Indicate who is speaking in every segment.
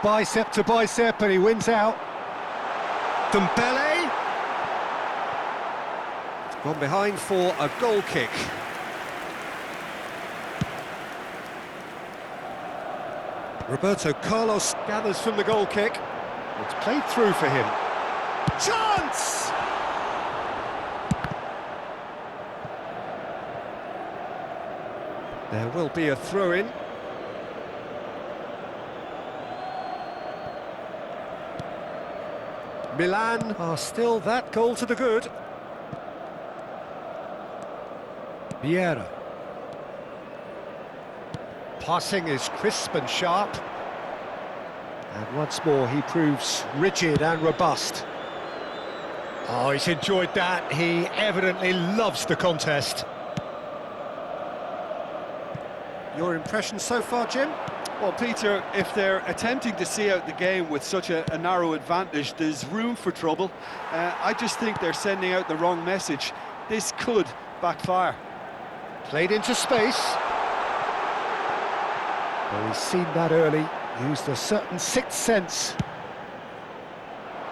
Speaker 1: bicep to bicep, and he wins out. Dembele. It's gone behind for a goal kick. Roberto Carlos gathers from the goal kick. It's played through for him. Chance! There will be a throw-in. Milan are still that goal to the good. Vieira. Passing is crisp and sharp. And once more he proves rigid and robust. Oh, he's enjoyed that. He evidently loves the contest. Your impression so far, Jim?
Speaker 2: Well, Peter, if they're attempting to see out the game with such a narrow advantage, there's room for trouble. I just think they're sending out the wrong message. This could backfire.
Speaker 1: Played into space. Well, he's seen that early, used a certain sixth sense.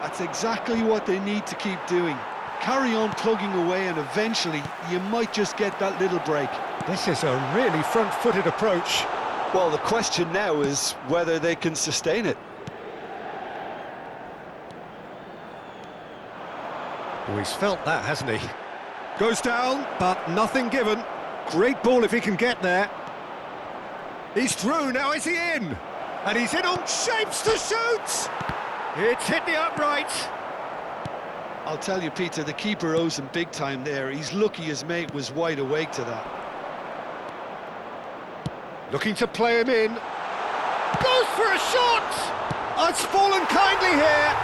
Speaker 2: That's exactly what they need to keep doing. Carry on plugging away and eventually you might just get that little break.
Speaker 1: This is a really front-footed approach.
Speaker 2: Well, the question now is whether they can sustain it.
Speaker 1: Oh, he's felt that, hasn't he? Goes down, but nothing given. Great ball if he can get there. He's through, now is he in? And he's in on shapes to shoot! It's hit the upright.
Speaker 2: I'll tell you, Peter, the keeper owes him big time there. He's lucky his mate was wide awake to that.
Speaker 1: Looking to play him in. Goes for a shot! It's fallen kindly here.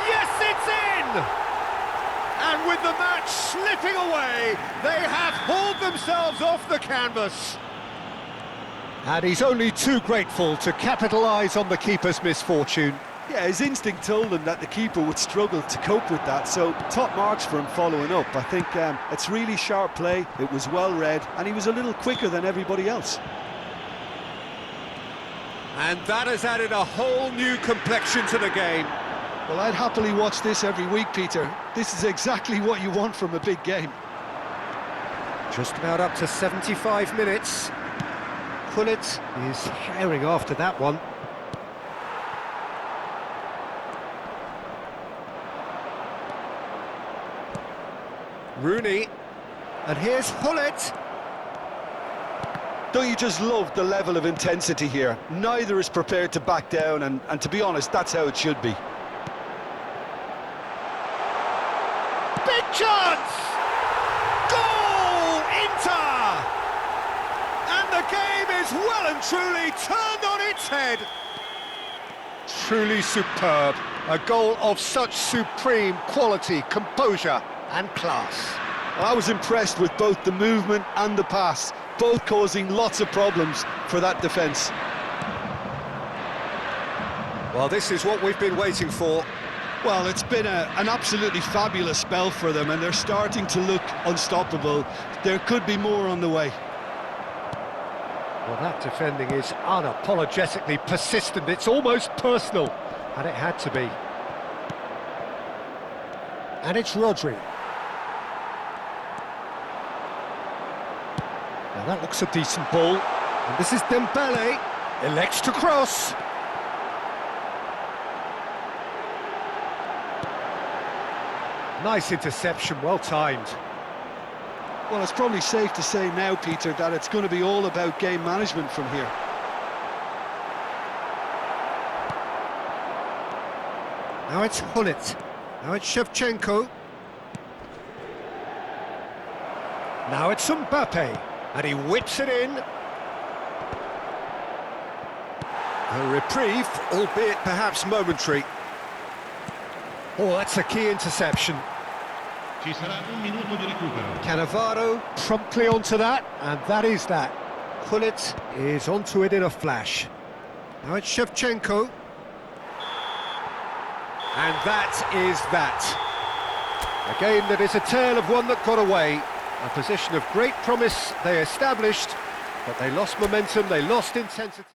Speaker 1: Yes, it's in! And with the match slipping away, they have hauled themselves off the canvas. And he's only too grateful to capitalise on the keeper's misfortune.
Speaker 2: Yeah, his instinct told him that the keeper would struggle to cope with that, so top marks for him following up. I think it's really sharp play, it was well read, and he was a little quicker than everybody else.
Speaker 1: And that has added a whole new complexion to the game.
Speaker 2: Well, I'd happily watch this every week, Peter. This is exactly what you want from a big game.
Speaker 1: Just about up to 75 minutes. Gullit is herring after that one. Rooney, and here's Gullit.
Speaker 2: Don't you just love the level of intensity here? Neither is prepared to back down, and to be honest, that's how it should be.
Speaker 1: Big chance! Goal! Inter! And the game is well and truly turned on its head. Truly superb. A goal of such supreme quality, composure and class.
Speaker 2: Well, I was impressed with both the movement and the pass, both causing lots of problems for that defence.
Speaker 1: Well, this is what we've been waiting for.
Speaker 2: Well, it's been an absolutely fabulous spell for them, and they're starting to look unstoppable. There could be more on the way.
Speaker 1: Well, that defending is unapologetically persistent. It's almost personal, and it had to be. And it's Rodri. Now that looks a decent ball. And this is Dembele. Elects to cross. Nice interception, well timed.
Speaker 2: Well, it's probably safe to say now, Peter, that it's going to be all about game management from here.
Speaker 1: Now it's Gullit. Now it's Shevchenko. Now it's Mbappe. And he whips it in. A reprieve, albeit perhaps momentary. Oh, that's a key interception. Cannavaro promptly onto that, and that is that. Gullit is onto it in a flash. Now it's Shevchenko. And that is that. A game that is a tale of one that got away. A position of great promise they established, but they lost momentum, they lost intensity.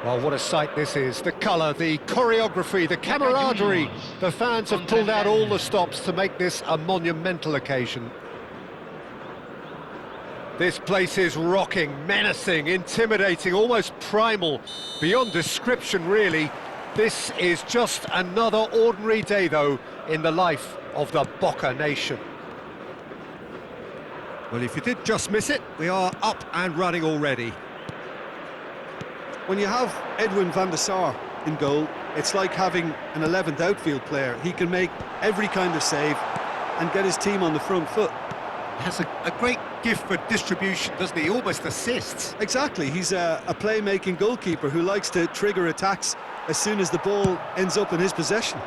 Speaker 1: Well, what a sight this is. The colour, the choreography, the camaraderie. The fans have pulled out all the stops to make this a monumental occasion. This place is rocking, menacing, intimidating, almost primal, beyond description, really. This is just another ordinary day, though, in the life of the Boca Nation. Well, if you did just miss it, we are up and running already.
Speaker 2: When you have Edwin van der Sar in goal, it's like having an 11th outfield player. He can make every kind of save and get his team on the front foot.
Speaker 1: Has a great gift for distribution, doesn't he? Almost assists.
Speaker 2: Exactly, he's a playmaking goalkeeper who likes to trigger attacks as soon as the ball ends up in his possession.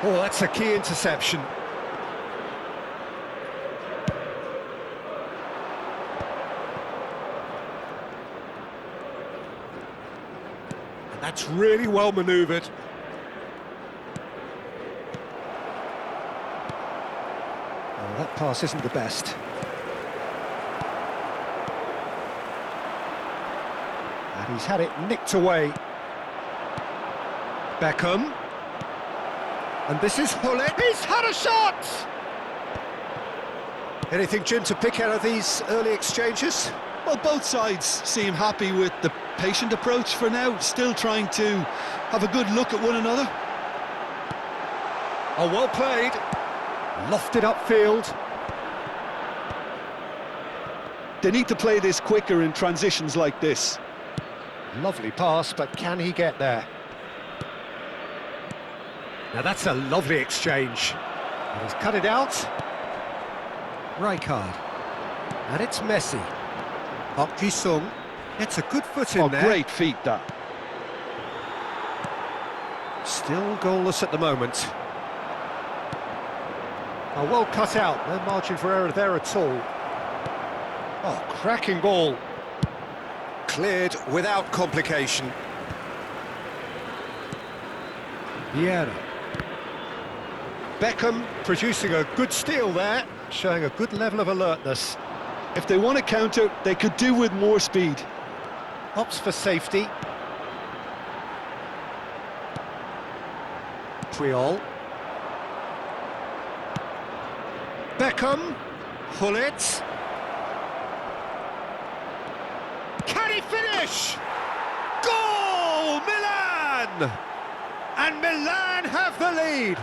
Speaker 1: Oh, that's a key interception. And that's really well manoeuvred. Oh, that pass isn't the best. And he's had it nicked away. Beckham. And this is Hullet. He's had a shot! Anything, Jim, to pick out of these early exchanges?
Speaker 2: Well, both sides seem happy with the patient approach for now, still trying to have a good look at one another.
Speaker 1: Oh, well played. Lofted upfield.
Speaker 2: They need to play this quicker in transitions like this.
Speaker 1: Lovely pass, but can he get there? Now that's a lovely exchange. And he's cut it out. Rijkaard. And it's Messi. Park Ji-sung. It's a good foot in there.
Speaker 2: Great feat, that.
Speaker 1: Still goalless at the moment. Oh, well cut out. No margin for error there at all. Oh, cracking ball. Cleared without complication. Vieira. Beckham producing a good steal there, showing a good level of alertness.
Speaker 2: If they want to counter, they could do with more speed.
Speaker 1: Opts for safety. Puyol. Beckham. Hullet. Can he finish? Goal! Milan! And Milan have the lead.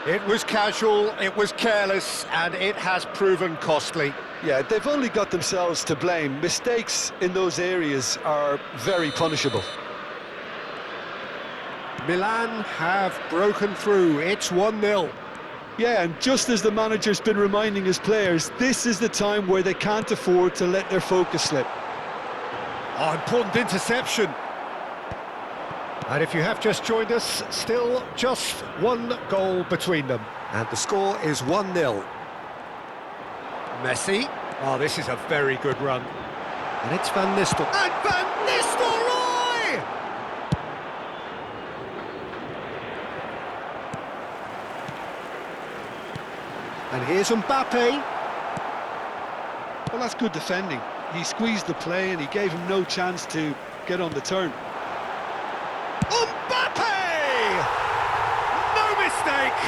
Speaker 1: It was casual, it was careless, and it has proven costly.
Speaker 2: Yeah, they've only got themselves to blame. Mistakes in those areas are very punishable.
Speaker 1: Milan have broken through. It's 1-0.
Speaker 2: Yeah, and just as the manager's been reminding his players, this is the time where they can't afford to let their focus slip.
Speaker 1: Oh, important interception. And if you have just joined us, still just one goal between them. And the score is 1-0. Messi. Oh, this is a very good run. And it's Van Nistelrooy. And Van Nistelrooy! And here's Mbappe.
Speaker 2: Well, that's good defending. He squeezed the play and he gave him no chance to get on the turn.
Speaker 1: Mbappe! No mistake!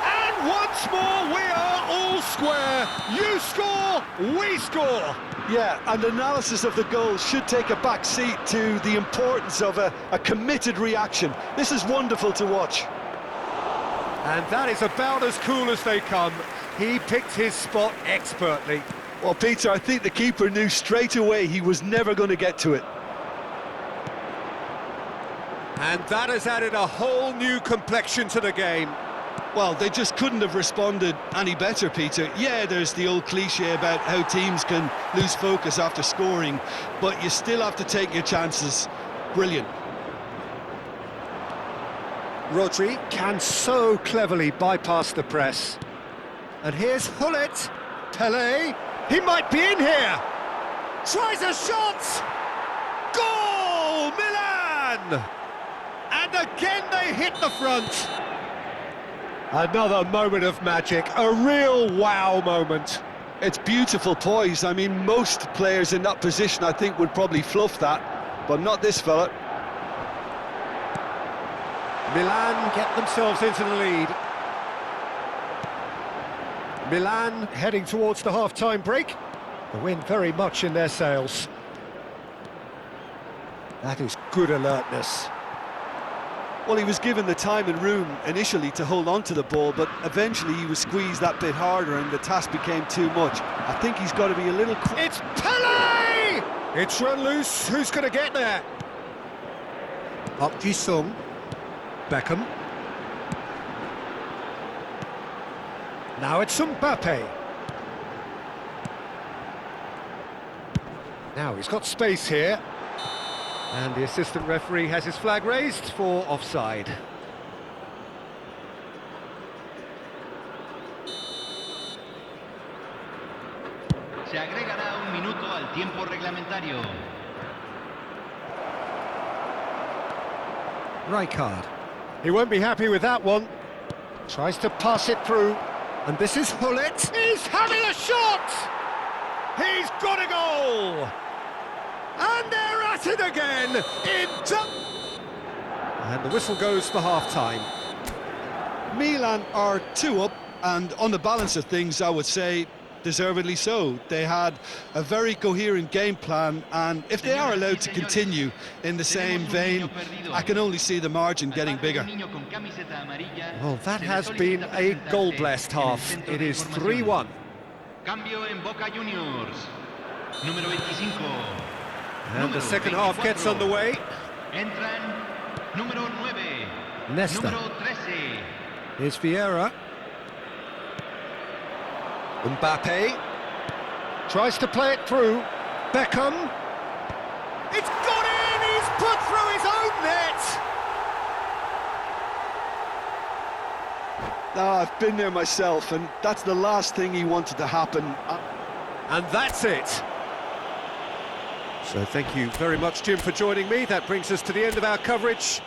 Speaker 1: And once more we are all square. You score, we score.
Speaker 2: Yeah, and analysis of the goal should take a back seat to the importance of a committed reaction. This is wonderful to watch.
Speaker 1: And that is about as cool as they come. He picked his spot expertly.
Speaker 2: Well, Peter, I think the keeper knew straight away he was never going to get to it.
Speaker 1: And that has added a whole new complexion to the game.
Speaker 2: Well, they just couldn't have responded any better, Peter. Yeah, there's the old cliche about how teams can lose focus after scoring, but you still have to take your chances. Brilliant.
Speaker 1: Rodri can so cleverly bypass the press. And here's Hullet. Pelé. He might be in here. Tries a shot. Goal! Milan! And again they hit the front. Another moment of magic, a real wow moment.
Speaker 2: It's beautiful poise. I mean, most players in that position, I think, would probably fluff that. but not this fella.
Speaker 1: Milan get themselves into the lead. Milan heading towards the half-time break. The wind very much in their sails. That is good alertness.
Speaker 2: Well, he was given the time and room initially to hold on to the ball, but eventually he was squeezed that bit harder and the task became too much. I think he's got to be a little...
Speaker 1: It's Pele! It's run loose. Who's going to get there? Park Ji-sung. Beckham. Now it's Mbappe. Now he's got space here. And the assistant referee has his flag raised for offside.
Speaker 3: Se agregará un minuto al tiempo reglamentario.
Speaker 1: Rijkaard. He won't be happy with that one. Tries to pass it through. And this is Hullet. He's having a shot! He's got a goal! And they're at it again! And the whistle goes for half-time.
Speaker 2: Milan are 2 up, and on the balance of things, I would say, deservedly so. They had a very coherent game plan, and if they are allowed to continue in the same vein, I can only see the margin getting bigger.
Speaker 1: Well, that has been a goal-blessed half. It is 3-1.
Speaker 3: Cambio en Boca Juniors. Número 25.
Speaker 1: And the second half gets underway.
Speaker 3: Entran número 9.
Speaker 1: Nesta.
Speaker 3: Número 13.
Speaker 1: Here's Vieira. Mbappe. Tries to play it through. Beckham. It's gone in! He's put through his own net!
Speaker 2: I've been there myself, and that's the last thing he wanted to happen.
Speaker 1: And that's it. So thank you very much, Jim, for joining me. That brings us to the end of our coverage.